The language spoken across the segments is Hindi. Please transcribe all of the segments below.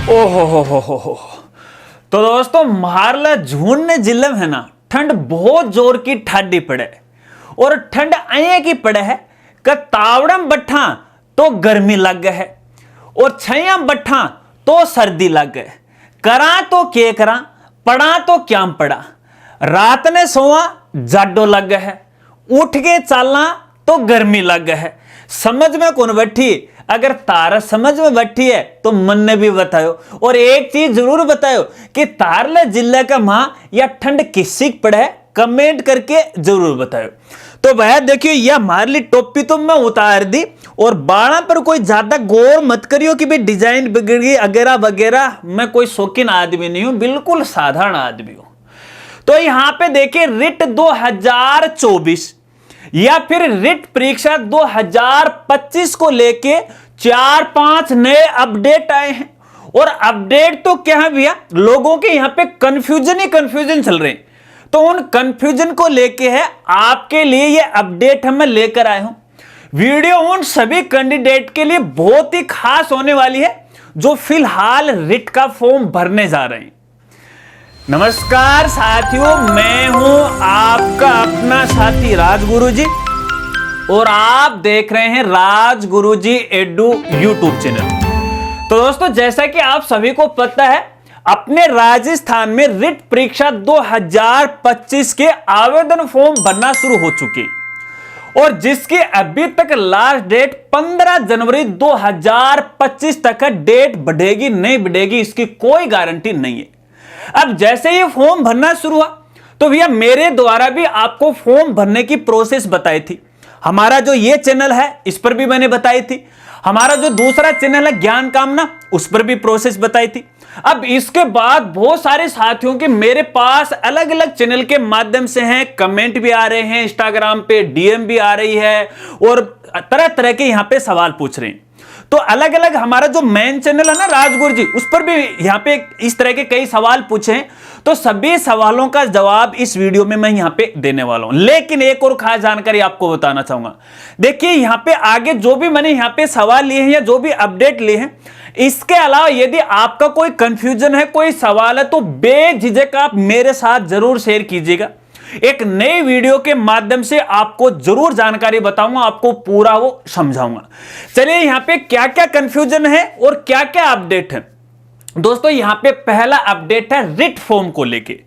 ओहो। तो दोस्तों मारला झूठने जिले में है ना ठंड बहुत जोर की ठाडी पड़े और ठंड आए की पड़े है कि तावड़म बट्ठा तो गर्मी लग गए है और छैया बट्ठा तो सर्दी लग गए। करा तो के करा, पड़ा तो क्या पड़ा। रात ने सोआ जाडो लग गए है, उठ के चलना तो गर्मी लग गए है। समझ में कौन बैठी? अगर तारा समझ में बैठी है तो मन ने भी बतायो। और एक चीज जरूर बतायो कि तारले जिले का मां या ठंड किसी पड़े है, कमेंट करके जरूर बतायो। तो भाई देखियो यह हमारे लिए टोपी तो मैं उतार दी और बाड़ा पर कोई ज्यादा गौर मत करियो कि भाई डिजाइन बिगड़ गई वगैरह वगैरह। मैं कोई शौकीन आदमी नहीं हूं, बिल्कुल साधारण आदमी हूं। तो यहां पे देखिए रिट 2024 या फिर रिट परीक्षा 2025 को लेके 4-5 नए अपडेट आए हैं। और अपडेट तो क्या है भैया, लोगों के यहां पे कंफ्यूजन ही कंफ्यूजन चल रहे हैं। तो उन कंफ्यूजन को लेके है आपके लिए ये अपडेट मैं लेकर आया हूं। वीडियो उन सभी कैंडिडेट के लिए बहुत ही खास होने वाली है जो फिलहाल रिट का फॉर्म भरने जा रहे हैं। नमस्कार साथियों, मैं हूं आपका अपना साथी राजगुरुजी और आप देख रहे हैं राजगुरुजी एडू यूट्यूब चैनल। तो दोस्तों जैसा कि आप सभी को पता है, अपने राजस्थान में रिट परीक्षा 2025 के आवेदन फॉर्म भरना शुरू हो चुके और जिसकी अभी तक लास्ट डेट 15 जनवरी 2025 तक है। डेट बढ़ेगी नहीं बढ़ेगी इसकी कोई गारंटी नहीं है। अब जैसे ही फॉर्म भरना शुरू हुआ तो भैया मेरे द्वारा भी आपको फॉर्म भरने की प्रोसेस बताई थी। हमारा जो ये चैनल है इस पर भी मैंने बताई थी। हमारा जो दूसरा चैनल है ज्ञान कामना उस पर भी प्रोसेस बताई थी। अब इसके बाद बहुत सारे साथियों के मेरे पास अलग अलग चैनल के माध्यम से हैं, कमेंट भी आ रहे हैं, इंस्टाग्राम पे डीएम भी आ रही है और तरह तरह के यहां पे सवाल पूछ रहे हैं। तो अलग अलग हमारा जो मेन चैनल है ना राजगुरु जी, उस पर भी यहां पे इस तरह के कई सवाल पूछे हैं। तो सभी सवालों का जवाब इस वीडियो में मैं यहां पे देने वाला हूं। लेकिन एक और खास जानकारी आपको बताना चाहूंगा। देखिए यहां पे आगे जो भी मैंने यहां पे सवाल लिए हैं या जो भी अपडेट लिए हैं, इसके अलावा यदि आपका कोई कंफ्यूजन है, कोई सवाल है, तो बेझिझक आप मेरे साथ जरूर शेयर कीजिएगा। एक नई वीडियो के माध्यम से आपको जरूर जानकारी बताऊंगा, आपको पूरा वो समझाऊंगा। चलिए यहां पे क्या क्या कंफ्यूजन है और क्या क्या अपडेट है। दोस्तों यहां पे पहला अपडेट है रिट फॉर्म को लेके।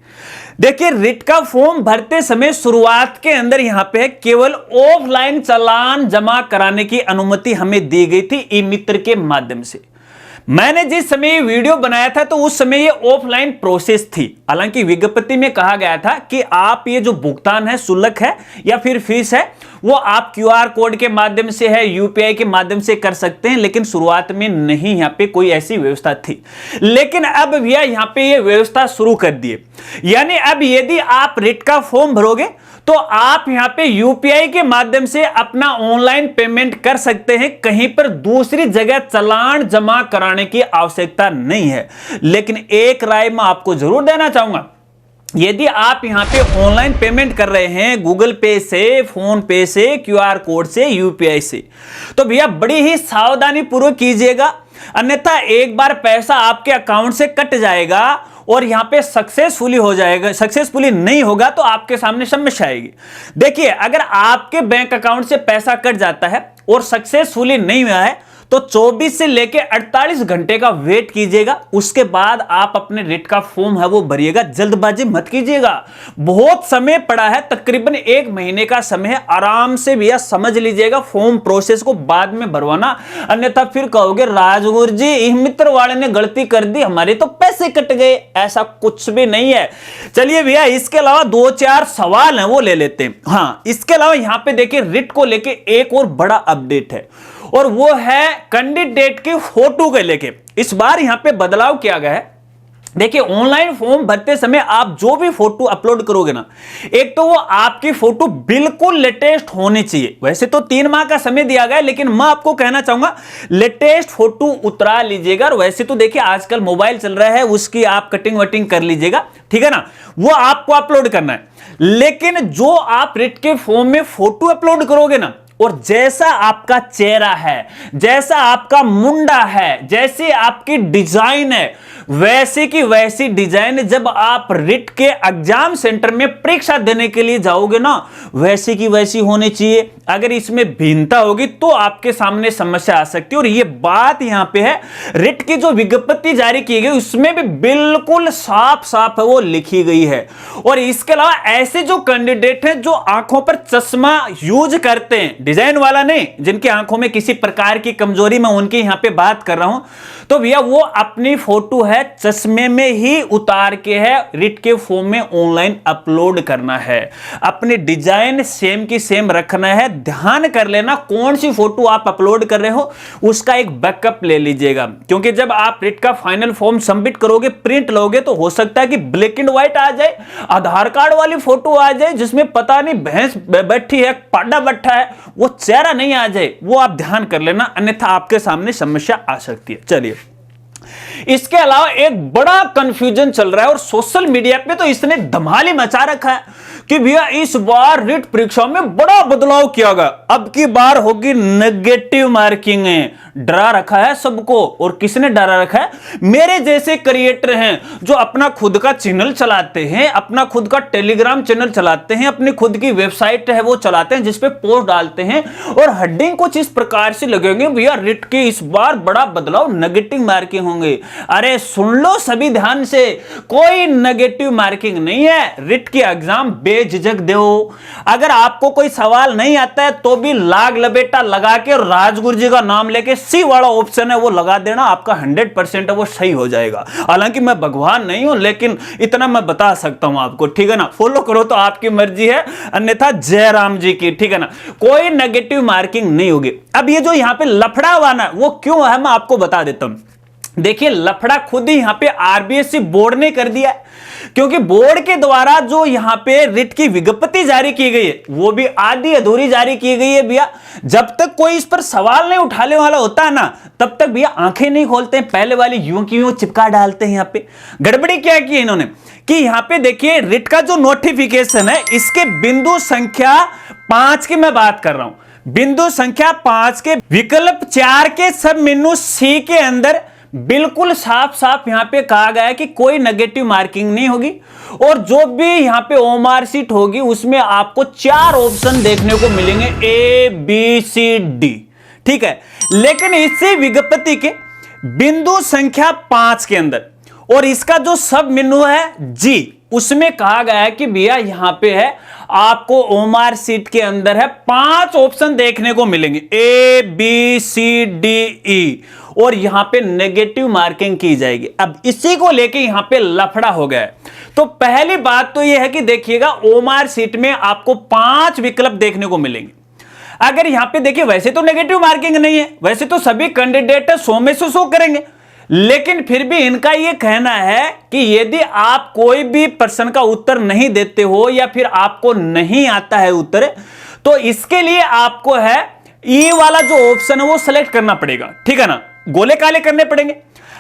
देखिए रिट का फॉर्म भरते समय शुरुआत के अंदर यहां पे केवल ऑफलाइन चालान जमा कराने की अनुमति हमें दी गई थी ई मित्र के माध्यम से। मैंने जिस समय ये वीडियो बनाया था तो उस समय ये ऑफलाइन प्रोसेस थी। हालांकि विज्ञप्ति में कहा गया था कि आप ये जो भुगतान है, शुल्क है या फिर फीस है, वो आप क्यूआर कोड के माध्यम से है, यूपीआई के माध्यम से कर सकते हैं। लेकिन शुरुआत में नहीं यहाँ पे कोई ऐसी व्यवस्था थी। लेकिन अब भैया यहाँ पे ये व्यवस्था शुरू कर दिए। यानी अब यदि आप रिट का फॉर्म भरोगे तो आप यहां पे यूपीआई के माध्यम से अपना ऑनलाइन पेमेंट कर सकते हैं। कहीं पर दूसरी जगह चालान जमा कराने की आवश्यकता नहीं है। लेकिन एक राय मैं आपको जरूर देना चाहूंगा, यदि आप यहां पे ऑनलाइन पेमेंट कर रहे हैं गूगल पे से, फोन पे से, क्यूआर कोड से, यूपीआई से, तो भैया बड़ी ही सावधानी पूर्वक कीजिएगा, अन्यथा एक बार पैसा आपके अकाउंट से कट जाएगा और यहां पे सक्सेसफुली हो जाएगा। सक्सेसफुली नहीं होगा तो आपके सामने समस्या आएगी। देखिए अगर आपके बैंक अकाउंट से पैसा कट जाता है और सक्सेसफुली नहीं हुआ है तो 24 से लेके 48 घंटे का वेट कीजिएगा। उसके बाद आप अपने रिट का फॉर्म है वो भरिएगा। जल्दबाजी मत कीजिएगा, बहुत समय पड़ा है, तकरीबन 1 महीने का समय है। आराम से भैया समझ लीजिएगा फॉर्म प्रोसेस को, बाद में भरवाना, अन्यथा फिर कहोगे राजगुरु जी मित्र वाले ने गलती कर दी, हमारे तो पैसे कट गए। ऐसा कुछ भी नहीं है। चलिए भैया इसके अलावा 2-4 सवाल हैं वो ले लेते हैं। हाँ, इसके अलावा यहां पे देखिए रिट को लेके एक और बड़ा अपडेट है और वो है कैंडिडेट की फोटो को लेके। इस बार यहां पे बदलाव किया गया है। देखिए ऑनलाइन फॉर्म भरते समय आप जो भी फोटो अपलोड करोगे ना, एक तो वो आपकी फोटो बिल्कुल लेटेस्ट होनी चाहिए। वैसे तो 3 माह का समय दिया गया है, लेकिन मैं आपको कहना चाहूंगा लेटेस्ट फोटो उतरा लीजिएगा। और वैसे तो देखिए आजकल मोबाइल चल रहा है, उसकी आप कटिंग वटिंग कर लीजिएगा, ठीक है ना, वो आपको अपलोड करना है। लेकिन जो आप रिट के फॉर्म में फोटो अपलोड करोगे ना, और जैसा आपका चेहरा है, जैसा आपका मुंडा है, जैसी आपकी डिजाइन है, वैसी की वैसी डिजाइन जब आप रिट के एग्जाम सेंटर में परीक्षा देने के लिए जाओगे ना, वैसी की वैसी होनी चाहिए। अगर इसमें भिन्नता होगी तो आपके सामने समस्या आ सकती है। और ये बात यहां पे है, रिट की जो विज्ञप्ति जारी की गई उसमें भी बिल्कुल साफ साफ वो लिखी गई है। और इसके अलावा ऐसे जो कैंडिडेट हैं जो आंखों पर चश्मा यूज करते हैं, डिजाइन वाला नहीं, जिनकी आंखों में किसी प्रकार की कमजोरी, मैं उनकी यहां पे बात कर रहा हूं, तो भैया वो अपनी फोटो है चश्मे में ही उतार के है रिट के फॉर्म में ऑनलाइन अपलोड करना है। अपनी डिजाइन सेम की सेम रखना है। ध्यान कर लेना कौन सी फोटो आप अपलोड कर रहे हो उसका एक बैकअप ले लीजिएगा, क्योंकि जब आप रिट का फाइनल फॉर्म सबमिट करोगे, प्रिंट लोगे, तो हो सकता है कि ब्लैक एंड व्हाइट आ जाए, आधार कार्ड वाली फोटो आ जाए जिसमें पता नहीं भैंस बैठी है, पाडा बैठा है, वो चेहरा नहीं आ जाए। वो आप ध्यान कर लेना, अन्यथा आपके सामने समस्या आ सकती है। चलिए, इसके अलावा एक बड़ा कंफ्यूजन चल रहा है और सोशल मीडिया पे तो इसने धमाल ही मचा रखा है कि भैया इस बार रिट परीक्षा में बड़ा बदलाव किया गया, अब की बार होगी नेगेटिव मार्किंग। डरा रखा है सबको। और किसने डरा रखा है? मेरे जैसे क्रिएटर हैं जो अपना खुद का चैनल चलाते हैं, अपना खुद का टेलीग्राम चैनल चलाते हैं, अपनी खुद की वेबसाइट है वो चलाते हैं जिसपे पोस्ट डालते हैं, और हेडिंग कुछ इस प्रकार से लगेंगे, भैया रिट के इस बार बड़ा बदलाव, नेगेटिव मार्किंग होंगे। अरे सुन लो सभी ध्यान से, कोई नेगेटिव मार्किंग नहीं है। रिट की एग्जाम बेझिझक दो। अगर आपको कोई सवाल नहीं आता है तो भी लाग लपेटा लगा के राजगुरु जी का नाम लेके सी वाला ऑप्शन है वो लगा देना, आपका 100% है वो सही हो जाएगा। हालांकि मैं भगवान नहीं हूं, लेकिन इतना मैं बता सकता हूं आपको, ठीक है ना। फॉलो करो तो आपकी मर्जी है, अन्यथा जय राम जी की, ठीक है ना। कोई नेगेटिव मार्किंग नहीं होगी। अब ये जो यहां पे लफड़ा हुआ ना, वो क्यों है मैं आपको बता देता हूं। देखिए, लफड़ा खुद ही यहां पे आरबीएससी बोर्ड ने कर दिया है, क्योंकि बोर्ड के द्वारा जो यहां पे रिट की विज्ञप्ति जारी की गई है वो भी आधी अधूरी जारी की गई है भैया। जब तक कोई इस पर सवाल नहीं उठाने वाला होता है ना, तब तक भैया आंखें नहीं खोलते हैं, पहले वाली यूं की यूं चिपका डालते हैं। यहां पे गड़बड़ी क्या की है इन्होंने कि यहां पे देखिए रिट का जो नोटिफिकेशन है इसके बिंदु संख्या 5 की मैं बात कर रहा हूं। बिंदु संख्या 5 के विकल्प 4 के सब मेनू सी के अंदर बिल्कुल साफ साफ यहां पे कहा गया है कि कोई नेगेटिव मार्किंग नहीं होगी, और जो भी यहां पे ओएमआर शीट होगी उसमें आपको 4 ऑप्शन देखने को मिलेंगे, ए बी सी डी, ठीक है। लेकिन इसी विज्ञप्ति के बिंदु संख्या 5 के अंदर और इसका जो सब मेनू है जी, उसमें कहा गया है कि भैया यहां पे है आपको ओएमआर शीट के अंदर है 5 ऑप्शन देखने को मिलेंगे, A B C D E, और यहां पे नेगेटिव मार्किंग की जाएगी। अब इसी को लेके यहां पे लफड़ा हो गया है। तो पहली बात तो यह है कि देखिएगा ओएमआर शीट में आपको 5 विकल्प देखने को मिलेंगे। अगर यहां पे देखिए वैसे तो नेगेटिव मार्किंग नहीं है, वैसे तो सभी कैंडिडेट 100 में से 100 करेंगे, लेकिन फिर भी इनका यह कहना है कि यदि आप कोई भी प्रश्न का उत्तर नहीं देते हो या फिर आपको नहीं आता है उत्तर, तो इसके लिए आपको है ई वाला जो ऑप्शन है वो सिलेक्ट करना पड़ेगा, ठीक है ना। गोले काले करने पड़ेंगे।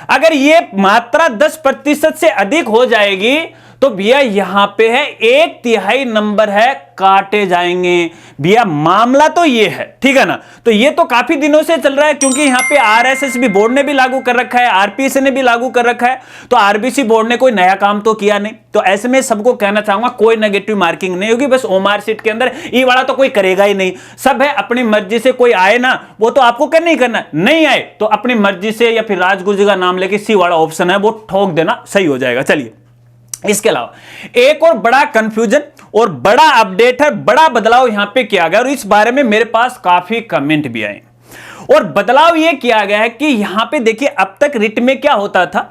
अगर ये मात्रा 10% से अधिक हो जाएगी तो भैया यहां पे है 1/3 नंबर है काटे जाएंगे। भैया मामला तो ये है, ठीक है ना। तो ये तो काफी दिनों से चल रहा है, क्योंकि यहां पे आरएसएस बोर्ड ने भी लागू कर रखा है, आरपीएससी ने भी लागू कर रखा है, तो आरबीसी बोर्ड ने कोई नया काम तो किया नहीं। तो ऐसे में सबको कहना चाहूंगा कोई नेगेटिव मार्किंग नहीं होगी, बस ओएमआर शीट के अंदर ई वाला तो कोई करेगा ही नहीं। सब है अपनी मर्जी से, कोई आए ना वो तो आपको करना ही करना, नहीं आए तो अपनी मर्जी से या फिर राजगुरु जी का नाम लेके सी वाला ऑप्शन है वो ठोक देना, सही हो जाएगा। चलिए, इसके अलावा एक और बड़ा कंफ्यूजन और बड़ा अपडेट है, बड़ा बदलाव यहां पे किया गया, और इस बारे में मेरे पास काफी कमेंट भी आए। और बदलाव यह किया गया है कि यहां पे देखिए, अब तक रिट में क्या होता था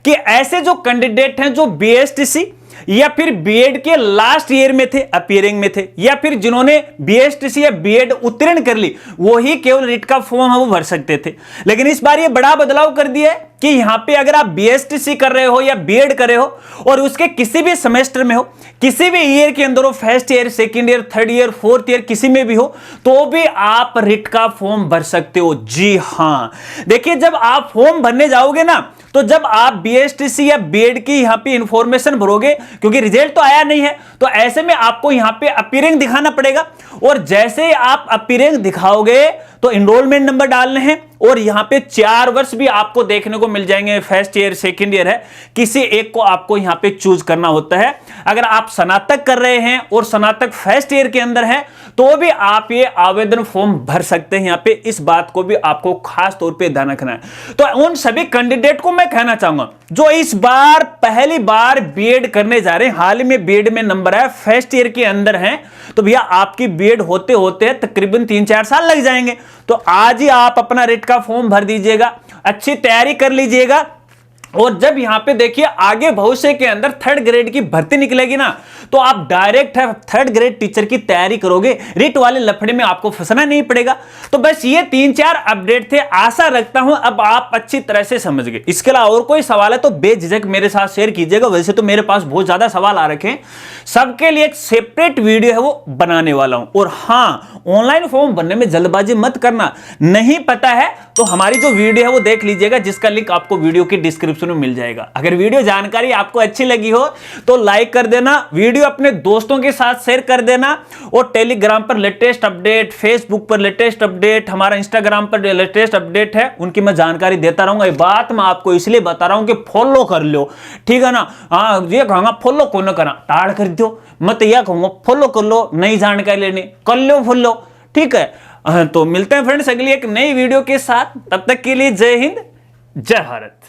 कि ऐसे जो कैंडिडेट हैं जो बीएसटीसी या फिर बीएड के लास्ट ईयर में थे, अपीयरिंग में थे, या फिर जिन्होंने बीएसटीसी या बीएड उत्तीर्ण कर ली, वो ही केवल रिट का फॉर्म है वो भर सकते थे। लेकिन इस बार ये बड़ा बदलाव कर दिया है कि यहां पे अगर आप बीएसटीसी कर रहे हो या बीएड कर रहे हो और उसके किसी भी सेमेस्टर में हो, किसी भी ईयर के अंदर हो, first year, second year, third year, fourth year, किसी में भी हो, तो भी आप रिट का फॉर्म भर सकते हो। जी हां, देखिए जब आप फॉर्म भरने जाओगे ना, तो जब आप बीएसटीसी या बीएड की यहां पे इंफॉर्मेशन भरोगे, क्योंकि रिजल्ट तो आया नहीं है, तो ऐसे में आपको यहां पे अपीयरिंग दिखाना पड़ेगा। और जैसे ही आप अपीयरिंग दिखाओगे तो एनरोलमेंट नंबर डालने हैं, और यहां पे 4 वर्ष भी आपको देखने को मिल जाएंगे। फर्स्ट ईयर, सेकंड ईयर है, किसी एक को आपको यहां पे चूज करना होता है। अगर आप स्नातक कर रहे हैं और स्नातक फर्स्ट ईयर के अंदर है तो भी आप ये आवेदन फॉर्म भर सकते हैं। यहां पे इस बात को भी आपको खास तौर पे ध्यान रखना है। तो उन सभी कैंडिडेट को मैं कहना चाहूंगा जो इस बार पहली बार बीएड करने जा रहे हैं, हाल ही में बीएड में नंबर आया, फर्स्ट ईयर के अंदर हैं, तो भैया आपकी बीएड होते होते तकरीबन 3-4 साल लग जाएंगे। तो आज ही आप अपना रिट का फॉर्म भर दीजिएगा, अच्छी तैयारी कर लीजिएगा। और जब यहां पे देखिए आगे भविष्य के अंदर 3rd ग्रेड की भर्ती निकलेगी ना, तो आप डायरेक्ट 3rd ग्रेड टीचर की तैयारी करोगे, रिट वाले लफड़े में आपको फंसना नहीं पड़ेगा। तो बस ये 3-4 अपडेट थे, आशा रखता हूं अब आप अच्छी तरह से समझ गए। इसके अलावा और कोई सवाल है तो बेझिझक मेरे साथ शेयर कीजिएगा। वैसे तो मेरे पास बहुत ज्यादा सवाल आ रखे हैं, सबके लिए एक सेपरेट वीडियो है वो बनाने वाला हूं। और हां, ऑनलाइन फॉर्म भरने में जल्दबाजी मत करना, नहीं पता है तो हमारी जो वीडियो है वो देख लीजिएगा, जिसका लिंक आपको वीडियो की डिस्क्रिप्शन में मिल जाएगा। अगर वीडियो जानकारी आपको अच्छी लगी हो तो लाइक कर देना, वीडियो अपने दोस्तों के साथ शेयर कर देना। और टेलीग्राम पर लेटेस्ट अपडेट, फेसबुक पर लेटेस्ट अपडेट, हमारा इंस्टाग्राम पर लेटेस्ट अपडेट है, उनकी मैं जानकारी देता रहूंगा। ये बात मैं आपको इसलिए बता रहा हूं कि फॉलो कर लो, ठीक है ना। हाँ, ये कहूंगा फॉलो को ना करना, टाड़ कर दो मत, यह कहूंगा फॉलो कर लो, नई जानकारी लेनी कर लो, फॉलो, ठीक है। तो मिलते हैं फ्रेंड्स अगली एक नई वीडियो के साथ, तब तक के लिए जय हिंद, जय भारत।